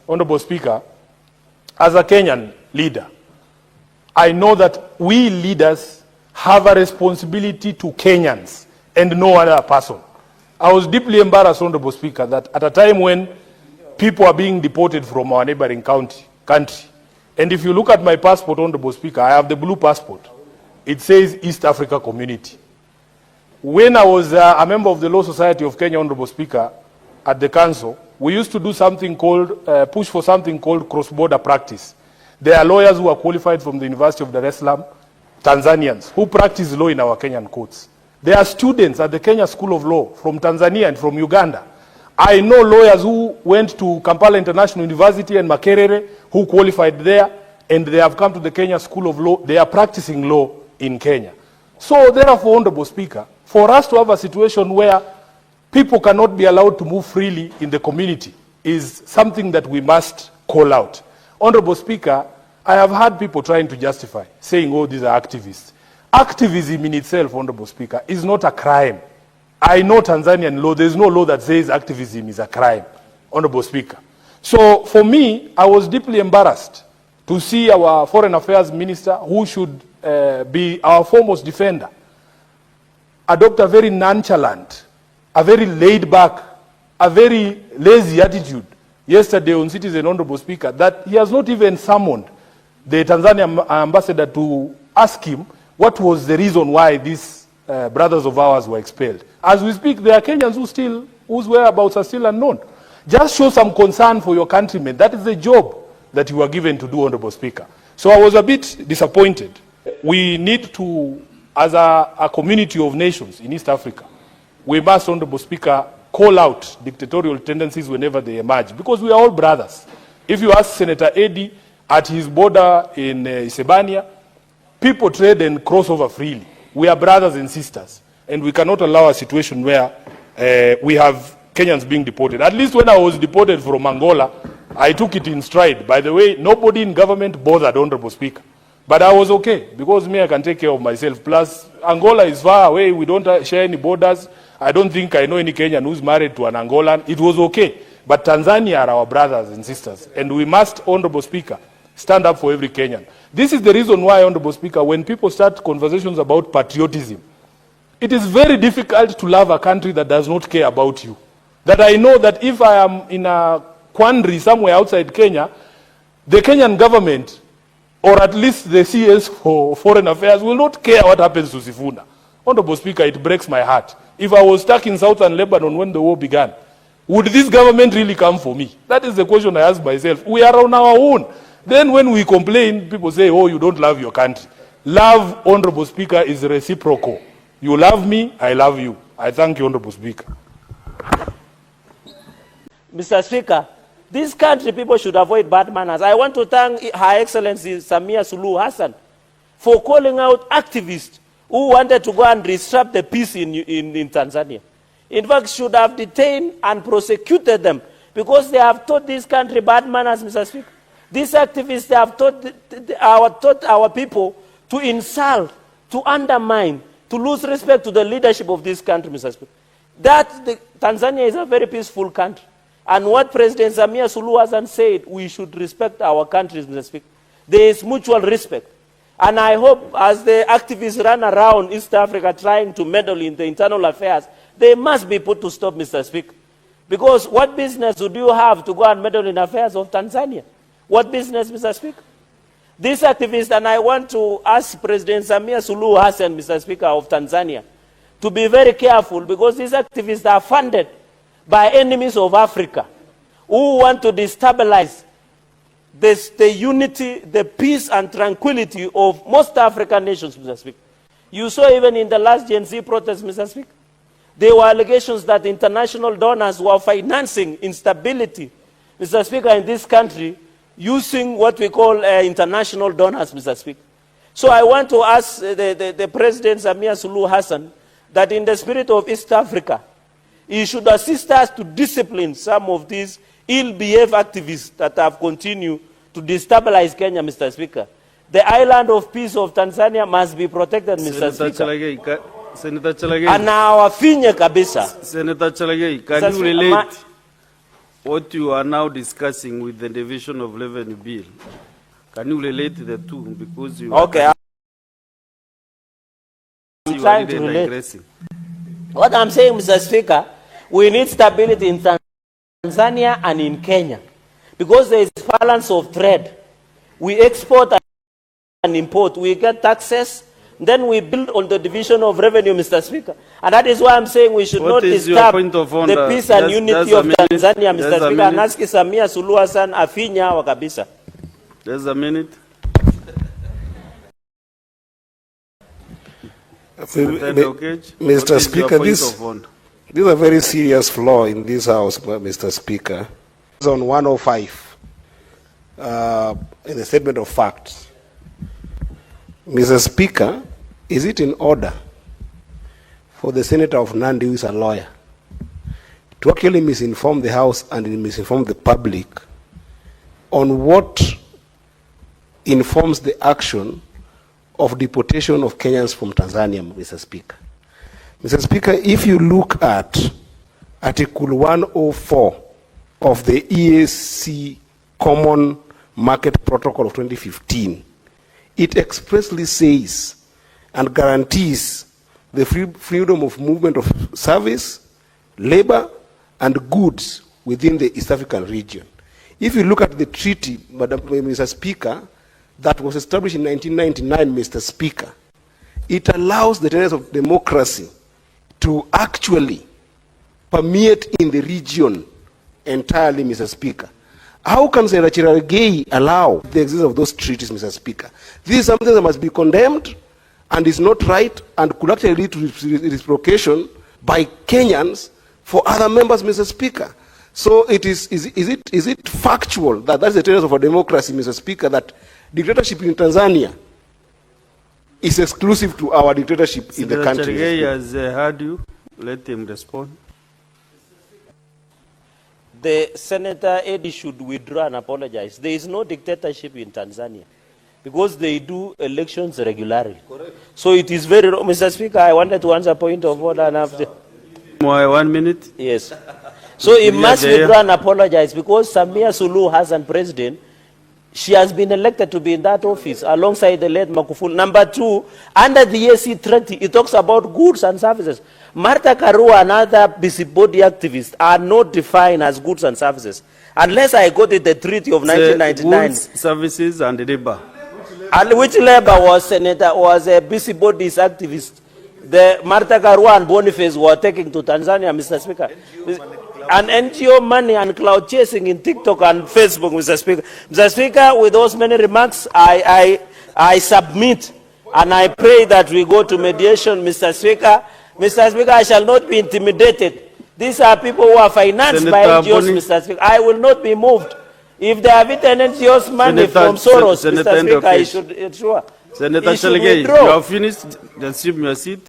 Honorable Speaker, as a Kenyan leader, I know that we leaders have a responsibility to Kenyans and no other person. I was deeply embarrassed, Honorable Speaker, that at a time when people are being deported from our neighboring country, and if you look at my passport, Honorable Speaker, I have the blue passport. It says East Africa Community. When I was a member of the Law Society of Kenya, Honorable Speaker, at the council, we used to do something called, push for something called cross-border practice. There are lawyers who are qualified from the University of Dar es Salaam, Tanzanians, who practice law in our Kenyan courts. There are students at the Kenya School of Law from Tanzania and from Uganda. I know lawyers who went to Kampala International University and Makerere, who qualified there, and they have come to the Kenya School of Law. They are practicing law in Kenya. So therefore, Honorable Speaker, for us to have a situation where people cannot be allowed to move freely in the community is something that we must call out. Honorable Speaker, I have had people trying to justify, saying, oh, these are activists. Activism in itself, Honorable Speaker, is not a crime. I know Tanzanian law, there's no law that says activism is a crime, Honorable Speaker. So for me, I was deeply embarrassed to see our Foreign Affairs Minister, who should be our foremost defender, adopt a very nonchalant, a very laid back, a very lazy attitude yesterday on Citizen, Honorable Speaker, that he has not even summoned the Tanzanian ambassador to ask him what was the reason why these brothers of ours were expelled. As we speak, there are Kenyans whose whereabouts are still unknown. Just show some concern for your countrymen. That is the job that you are given to do, Honorable Speaker. So I was a bit disappointed. We need to, as a community of nations in East Africa, we must, Honorable Speaker, call out dictatorial tendencies whenever they emerge, because we are all brothers. If you ask Senator Eddy at his border in Isebania, people trade and cross over freely. We are brothers and sisters, and we cannot allow a situation where we have Kenyans being deported. At least when I was deported from Angola, I took it in stride. By the way, nobody in government bothered, Honorable Speaker. But I was okay, because me, I can take care of myself. Plus, Angola is far away. We don't share any borders. I don't think I know any Kenyan who's married to an Angolan. It was okay. But Tanzania are our brothers and sisters. And we must, Honorable Speaker, stand up for every Kenyan. This is the reason why, Honorable Speaker, when people start conversations about patriotism, it is very difficult to love a country that does not care about you. That I know that if I am in a quandary somewhere outside Kenya, the Kenyan government, or at least the CS for Foreign Affairs, will not care what happens to Sifuna. Honorable Speaker, it breaks my heart. If I was stuck in southern Lebanon when the war began, would this government really come for me? That is the question I ask myself. We are on our own. Then when we complain, people say, oh, you don't love your country. Love, Honorable Speaker, is reciprocal. You love me, I love you. I thank you, Honorable Speaker. Mr. Speaker, this country, people should avoid bad manners. I want to thank Her Excellency Samia Suluhu Hassan for calling out activists who wanted to go and disrupt the peace in Tanzania. In fact, should have detained and prosecuted them, because they have taught this country bad manners, Mr. Speaker. These activists, they have taught our people to insult, to undermine, to lose respect to the leadership of this country, Mr. Speaker. Tanzania is a very peaceful country. And what President Samia Suluhu Hassan said, we should respect our countries, Mr. Speaker. There is mutual respect. And I hope as the activists run around East Africa trying to meddle in the internal affairs, they must be put to stop, Mr. Speaker. Because what business would you have to go and meddle in affairs of Tanzania? What business, Mr. Speaker? These activists, and I want to ask President Samia Suluhu Hassan, Mr. Speaker, of Tanzania, to be very careful, because these activists are funded by enemies of Africa who want to destabilize the unity, the peace and tranquility of most African nations, Mr. Speaker. You saw even in the last Gen Z protest, Mr. Speaker, there were allegations that international donors were financing instability, Mr. Speaker, in this country, using what we call international donors, Mr. Speaker. So I want to ask the President Samia Suluhu Hassan that in the spirit of East Africa, he should assist us to discipline some of these ill-behaved activists that have continued to destabilize Kenya, Mr. Speaker. The island of peace of Tanzania must be protected, Mr. Speaker. Senator Chalagay. And our finye kabisa. Senator Chalagay, can you relate? what you are now discussing with the division of revenue bill, can you relate the two? Because you okay, I'm trying to relate. digressing. What I'm saying, Mr. Speaker, we need stability in Tanzania and in Kenya, because there is balance of trade. We export and import, we get taxes, then we build on the division of revenue, Mr. Speaker. And that is why I'm saying we should not disturb the peace and unity of Tanzania, Mr. Speaker. And ask Samia Suluhu Hassan afinya wa kabisa. There's a minute. Mr. Speaker, this is a very serious flaw in this House, Mr. Speaker. It's on 105 in the statement of facts. Mr. Speaker, is it in order for the Senator of Nandi, who is a lawyer, to actually misinform the House and misinform the public on what informs the action of deportation of Kenyans from Tanzania, Mr. Speaker? Mr. Speaker, if you look at Article 104 of the EAC Common Market Protocol of 2015, it expressly says and guarantees the freedom of movement of service, labor, and goods within the East African region. If you look at the treaty, Mr. Speaker, that was established in 1999, Mr. Speaker, it allows the tenets of democracy to actually permeate in the region entirely, Mr. Speaker. How can Senator Chiragei allow the existence of those treaties, Mr. Speaker? This is something that must be condemned and is not right and could actually lead to reciprocation by Kenyans for other members, Mr. Speaker. So is it factual that that's the tenets of a democracy, Mr. Speaker, that dictatorship in Tanzania is exclusive to our dictatorship in the country? Senator Chiragei has heard you. Let him respond. The Senator Eddie should withdraw and apologize. There is no dictatorship in Tanzania because they do elections regularly. Correct. So it is very wrong. Mr. Speaker, I wanted to answer point of order and after. 1 minute? Yes. So he must withdraw and apologize because Samia Suluhu Hassan, president, she has been elected to be in that office alongside the late Magufuli. Number two, under the EAC treaty, it talks about goods and services. Martha Karua and other busybody activists are not defined as goods and services. Unless I got it, the treaty of 1999. Goods, services and labor. And which labor was a busybody activist? The Martha Karua and Boniface were taking to Tanzania, Mr. Speaker. And NGO money and cloud chasing in TikTok and Facebook, Mr. Speaker. Mr. Speaker, with those many remarks, I submit and I pray that we go to mediation, Mr. Speaker. Mr. Speaker, I shall not be intimidated. These are people who are financed by NGOs, Mr. Speaker. I will not be moved. If they have eaten NGOs money from Soros, Mr. Speaker, I should ensure. Senator Chiragei, you have finished. Resume your seat.